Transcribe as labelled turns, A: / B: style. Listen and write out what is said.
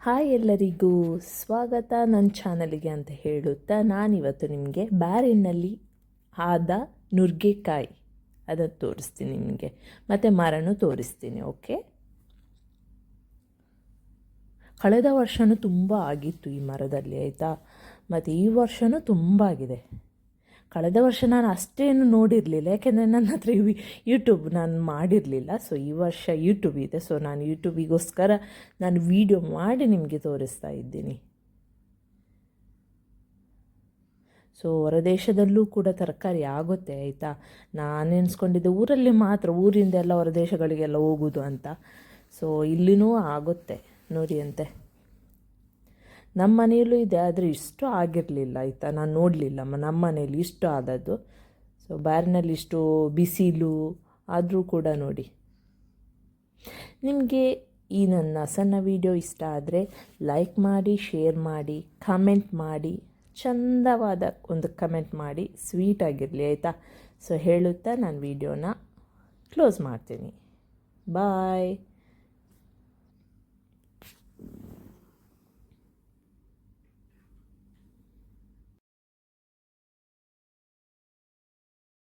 A: Hi ಎಲ್ಲರಿಗೂ ಸ್ವಾಗತ ನನ್ನ ಚಾನಲಿಗೆ ಅಂತ ಹೇಳುತ್ತಾ ನಾನಿವತ್ತು ನಿಮಗೆ ಬ್ಯಾರಿನಲ್ಲಿ ಆದ ನುಗ್ಗೆಕಾಯಿ ಅದನ್ನು ತೋರಿಸ್ತೀನಿ ನಿಮಗೆ, ಮತ್ತು ಮರನೂ ತೋರಿಸ್ತೀನಿ. ಓಕೆ, ಕಳೆದ ವರ್ಷವೂ ತುಂಬ ಆಗಿತ್ತು ಈ ಮರದಲ್ಲಿ, ಆಯಿತಾ. ಮತ್ತು ಈ ವರ್ಷವೂ ತುಂಬ ಆಗಿದೆ. ಕಳೆದ ವರ್ಷ ನಾನು ಅಷ್ಟೇನು ನೋಡಿರಲಿಲ್ಲ, ಯಾಕೆಂದರೆ ನನ್ನ ಹತ್ರ ಯೂಟ್ಯೂಬ್ ನಾನು ಮಾಡಿರಲಿಲ್ಲ. ಸೊ ಈ ವರ್ಷ ಯೂಟ್ಯೂಬ್ ಇದೆ, ಸೊ ನಾನು ಯೂಟ್ಯೂಬಿಗೋಸ್ಕರ ನಾನು ವೀಡಿಯೋ ಮಾಡಿ ನಿಮಗೆ ತೋರಿಸ್ತಾ ಇದ್ದೀನಿ. ಸೊ ಹೊರದೇಶದಲ್ಲೂ ಕೂಡ ತರಕಾರಿ ಆಗುತ್ತೆ, ಆಯಿತಾ. ನಾನು ಎಣಿಸ್ಕೊಂಡಿದ್ದೆ ಊರಲ್ಲಿ ಮಾತ್ರ, ಊರಿಂದ ಎಲ್ಲ ಹೊರದೇಶಗಳಿಗೆಲ್ಲ ಹೋಗೋದು ಅಂತ. ಸೊ ಇಲ್ಲಿನೂ ಆಗುತ್ತೆ ನೋಡಿ ಅಂತೆ. ನಮ್ಮ ಮನೆಯಲ್ಲೂ ಇದೆ, ಆದರೆ ಇಷ್ಟು ಆಗಿರಲಿಲ್ಲ, ಆಯಿತಾ. ನಾನು ನೋಡಲಿಲ್ಲ ನಮ್ಮ ಮನೆಯಲ್ಲಿ ಇಷ್ಟು ಆದದ್ದು. ಸೊ ಬ್ಯಾರಿನಲ್ಲಿ ಇಷ್ಟು ಬಿಸಿಲು ಆದರೂ ಕೂಡ ನೋಡಿ. ನಿಮಗೆ ಈ ನನ್ನ ಸಣ್ಣ ವಿಡಿಯೋ ಇಷ್ಟ ಆದರೆ ಲೈಕ್ ಮಾಡಿ, ಶೇರ್ ಮಾಡಿ, ಕಮೆಂಟ್ ಮಾಡಿ, ಚಂದವಾದ ಒಂದು ಕಮೆಂಟ್ ಮಾಡಿ, ಸ್ವೀಟಾಗಿರಲಿ, ಆಯಿತಾ. ಸೊ ಹೇಳುತ್ತಾ ನಾನು ವಿಡಿಯೋನ ಕ್ಲೋಸ್ ಮಾಡ್ತೀನಿ. ಬಾಯ್.